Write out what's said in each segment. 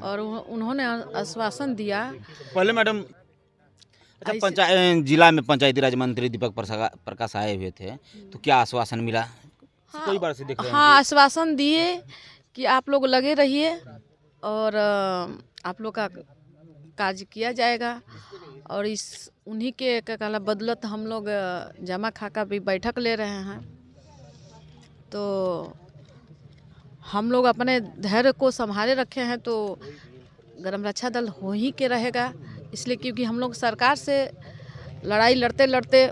और उन्होंने आश्वासन दिया। पहले मैडम अच्छा पंचायत जिला में पंचायती राज मंत्री दीपक प्रकाश आए हुए थे, तो क्या आश्वासन मिला? कई बार से देख रहे हैं हाँ, आश्वासन दिए कि आप लोग लगे रहिए और आप लोग का कार्य किया जाएगा। और इस उन्हीं के कहला बदौलत हम लोग जमा खाका भी बैठक ले रहे हैं। तो हम लोग अपने धैर्य को संभाले रखे हैं, तो ग्राम रक्षा दल हो ही के रहेगा। इसलिए क्योंकि हम लोग सरकार से लड़ाई लड़ते लड़ते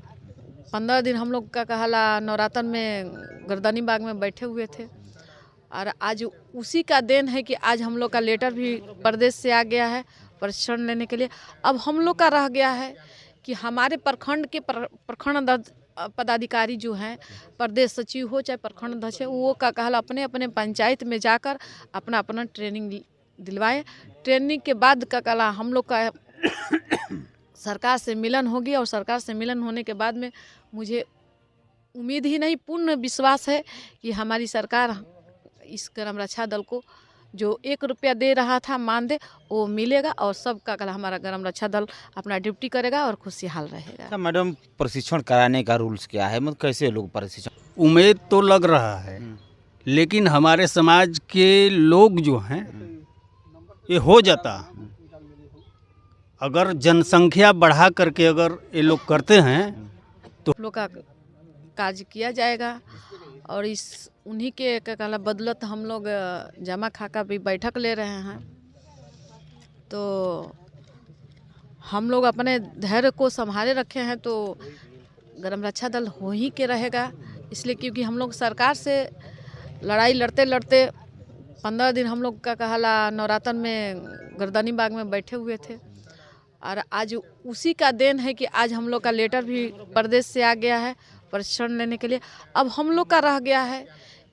15 दिन हम लोग का कहला नवरातन में गर्दनी बाग में बैठे हुए थे। और आज उसी का देन है कि आज हम लोग का लेटर भी प्रदेश से आ गया है प्रशिक्षण लेने के लिए। अब हम लोग का रह गया है कि हमारे प्रखंड के प्रखंड पदाधिकारी जो हैं, प्रदेश सचिव हो चाहे प्रखंड अध्यक्ष है, वो का कहला अपने अपने पंचायत में जाकर अपना अपना ट्रेनिंग दिलवाए। ट्रेनिंग के बाद का कहला हम लोग का सरकार से मिलन होगी। और सरकार से मिलन होने के बाद में मुझे उम्मीद ही नहीं, पूर्ण विश्वास है कि हमारी सरकार इस ग्राम रक्षा दल को जो 1 रुपया दे रहा था मानदेय वो मिलेगा। और सबका कल हमारा ग्राम रक्षा दल अपना ड्यूटी करेगा और खुशहाल रहेगा। अच्छा मैडम, प्रशिक्षण कराने का रूल्स क्या है? मतलब कैसे लोग प्रशिक्षण? उम्मीद तो लग रहा है, लेकिन हमारे समाज के लोग जो हैं ये हो जाता। अगर जनसंख्या बढ़ा करके अगर ये लोग करते हैं तो लोग का कार्य किया जाएगा। और इस उन्हीं के कहला बदौलत हम लोग जमा खाका भी बैठक ले रहे हैं। तो हम लोग अपने धैर्य को संभाले रखे हैं, तो ग्राम रक्षा दल हो ही के रहेगा। इसलिए क्योंकि हम लोग सरकार से लड़ाई लड़ते लड़ते 15 दिन हम लोग का कहला नवरातन में गर्दनी बाग में बैठे हुए थे। और आज उसी का देन है कि आज हम लोग का लेटर भी प्रदेश से आ गया है प्रशिक्षण लेने के लिए। अब हम लोग का रह गया है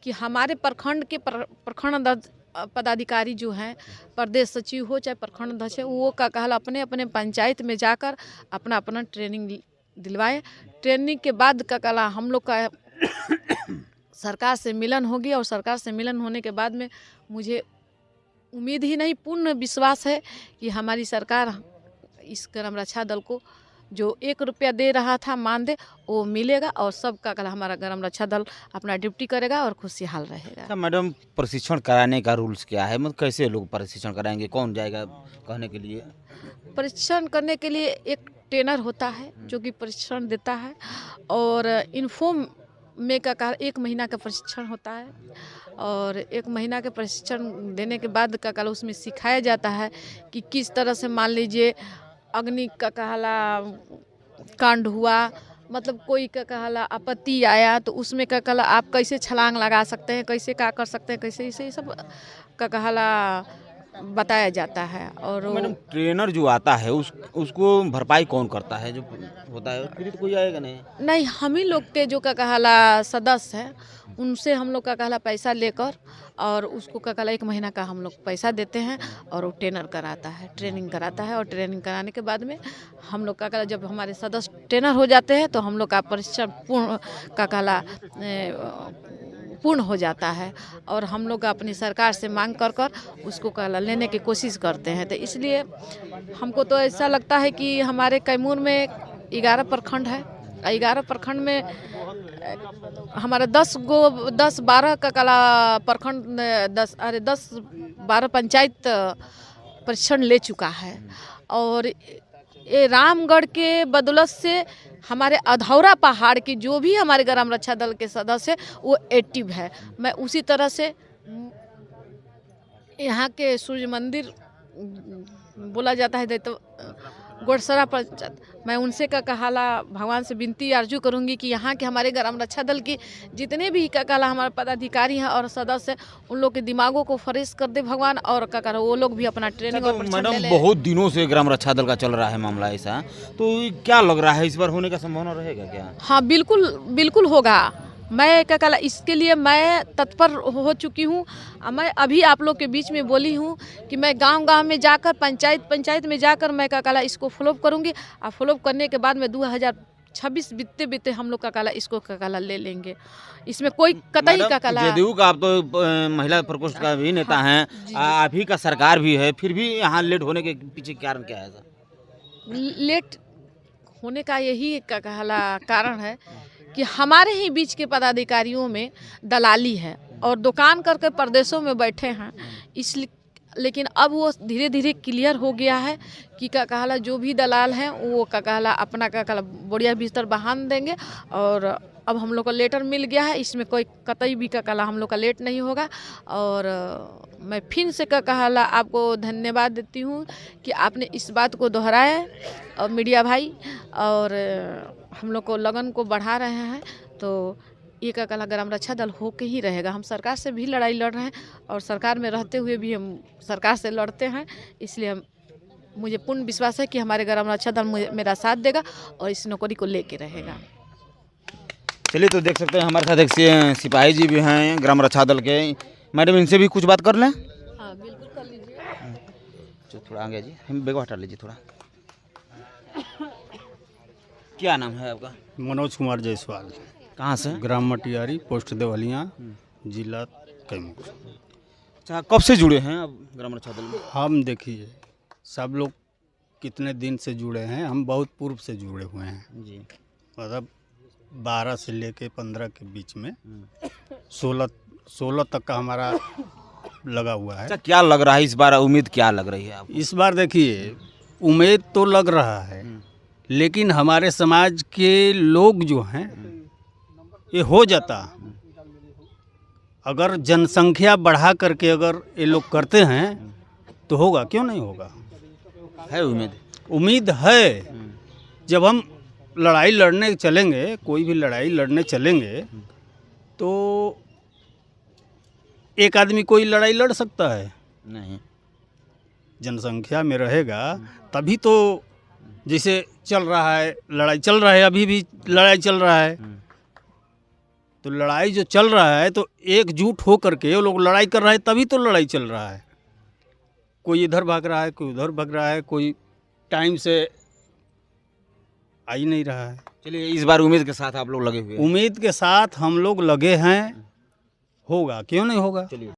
कि हमारे प्रखंड के प्रखंड पदाधिकारी जो हैं, प्रदेश सचिव हो चाहे प्रखंड अध्यक्ष है, वो का कहला अपने अपने पंचायत में जाकर अपना अपना ट्रेनिंग दिलवाए। ट्रेनिंग के बाद का कहला हम लोग का सरकार से मिलन होगी। और सरकार से मिलन होने के बाद में मुझे उम्मीद ही नहीं, पूर्ण विश्वास है कि हमारी सरकार इस ग्राम रक्षा दल को जो 1 रुपया दे रहा था मानदेय वो मिलेगा। और सबका कल हमारा ग्राम रक्षा दल अपना ड्यूटी करेगा और खुशहाल रहेगा। अच्छा मैडम, प्रशिक्षण कराने का रूल्स क्या है? मतलब कैसे लोग प्रशिक्षण कराएंगे? कौन जाएगा कहने के लिए? प्रशिक्षण करने के लिए एक ट्रेनर होता है जो कि प्रशिक्षण देता है। और इन्फॉर्म में का 1 महीना का प्रशिक्षण होता है। और 1 महीना के प्रशिक्षण देने के बाद का कल उसमें सिखाया जाता है कि किस तरह से, मान लीजिए अग्नि का कहला कांड हुआ, मतलब कोई का कहला आपत्ति आया, तो उसमें का कहला आप कैसे छलांग लगा सकते हैं, कैसे क्या कर सकते हैं, कैसे इसे सब का कहला बताया जाता है। और मैडम, ट्रेनर जो आता है उसको भरपाई कौन करता है? जो होता है फिर तो कोई आएगा नहीं। हम ही लोग के जो का कहला सदस्य हैं, उनसे हम लोग का कहला पैसा लेकर और उसको का कहला 1 महीना का हम लोग पैसा देते हैं। और वो ट्रेनर कराता है, ट्रेनिंग कराता है। और ट्रेनिंग कराने के बाद में हम लोग का कहला जब हमारे सदस्य ट्रेनर हो जाते हैं तो हम लोग का प्रशिक्षण पूर्ण का कहला पूर्ण हो जाता है। और हम लोग अपनी सरकार से मांग कर उसको कहला लेने की कोशिश करते हैं। तो इसलिए हमको तो ऐसा लगता है कि हमारे कैमूर में 11 प्रखंड है। 11 प्रखंड में हमारा 10-12 का कला प्रखंड 10-12 पंचायत प्रशिक्षण ले चुका है। और ये रामगढ़ के बदौलत से हमारे अधौरा पहाड़ की जो भी हमारे ग्राम रक्षा दल के सदस्य वो एक्टिव है। मैं उसी तरह से यहाँ के सूर्य मंदिर बोला जाता है तो गोड़सरा पंचायत, मैं उनसे का कहला भगवान से विनती आरजू करूंगी कि यहाँ के हमारे ग्राम रक्षा दल की जितने भी का कहला हमारे पदाधिकारी हैं और सदस्य, उन लोग के दिमागों को फ्रेश कर दे भगवान। और का कहला वो लोग भी अपना ट्रेनिंग और मैडम, बहुत दिनों से ग्राम रक्षा दल का चल रहा है मामला ऐसा, तो क्या लग रहा है इस बार होने का संभावना रहेगा क्या? हाँ, बिल्कुल होगा। मैं क्या कहला इसके लिए मैं तत्पर हो चुकी हूँ। मैं अभी आप लोग के बीच में बोली हूँ कि मैं गांव-गांव में जाकर पंचायत में जाकर मैं क्या कहला इसको फॉलोअप करूँगी। और फॉलोअप करने के बाद में 26 बीतते बीतते हम लोग का काला इसको का काला ले लेंगे, इसमें कोई कतई का काला। जदयू का आप तो महिला प्रकोष्ठ का भी नेता हैं, आप ही का सरकार भी है, फिर भी यहाँ लेट होने के पीछे कारण क्या है सर? लेट होने का यही का कहला कारण है कि हमारे ही बीच के पदाधिकारियों में दलाली है और दुकान करके प्रदेशों में बैठे हैं, इसलिए। लेकिन अब वो धीरे धीरे क्लियर हो गया है कि का कहला जो भी दलाल हैं वो का कहला अपना का कहला बढ़िया बिस्तर बहान देंगे और अब हम लोग को लेटर मिल गया है, इसमें कोई कतई भी का कहला हम लोग का लेट नहीं होगा। और मैं फिर से का कहला आपको धन्यवाद देती हूँ कि आपने इस बात को दोहराया और मीडिया भाई, और हम लोग को लगन को बढ़ा रहे हैं। तो ये का कहला ग्राम रक्षा दल हो के ही रहेगा। हम सरकार से भी लड़ाई लड़ रहे हैं और सरकार में रहते हुए भी हम सरकार से लड़ते हैं, इसलिए मुझे पूर्ण विश्वास है कि हमारे ग्राम रक्षा दल मेरा साथ देगा और इस नौकरी को लेके रहेगा। चलिए, तो देख सकते हैं हमारे साथ एक सिपाही जी भी हैं ग्राम रक्षा दल के। मैडम, इनसे भी कुछ बात कर लें? हाँ, बिल्कुल कर लीजिए। थोड़ा आगे जी, हम बेग हटा लीजिए थोड़ा। क्या नाम है आपका? मनोज कुमार जायसवाल, कहाँ से? ग्राम मटियारी, पोस्ट देवलिया, जिला कैमूर। अच्छा, कब से जुड़े हैं आप ग्राम रक्षा दल में? हम देखिए सब लोग कितने दिन से जुड़े हैं, हम बहुत पूर्व से जुड़े हुए हैं जी। मतलब 12 से लेके 15 के बीच में 16 तक का हमारा लगा हुआ है। अच्छा, क्या लग रहा है इस बार, उम्मीद क्या लग रही है आपको? इस बार देखिए उम्मीद तो लग रहा है, लेकिन हमारे समाज के लोग जो हैं ये हो जाता, अगर जनसंख्या बढ़ा करके अगर ये लोग करते हैं तो होगा, क्यों नहीं होगा? है उम्मीद? उम्मीद है। जब हम लड़ाई लड़ने चलेंगे, कोई भी लड़ाई लड़ने चलेंगे, तो एक आदमी कोई लड़ाई लड़ सकता है नहीं, जनसंख्या में रहेगा तभी तो। जैसे चल रहा है, लड़ाई चल रहा है, अभी भी लड़ाई चल रहा है, तो लड़ाई जो चल रहा है तो एकजुट हो करके वो लोग लड़ाई कर रहे हैं, तभी तो लड़ाई चल रहा है। कोई इधर भाग रहा है, कोई उधर भाग रहा है, कोई टाइम से आ ही नहीं रहा है। चलिए, इस बार उम्मीद के साथ आप लोग लगे हुए हैं? उम्मीद के साथ हम लोग लगे हैं, होगा, क्यों नहीं होगा? चलिए।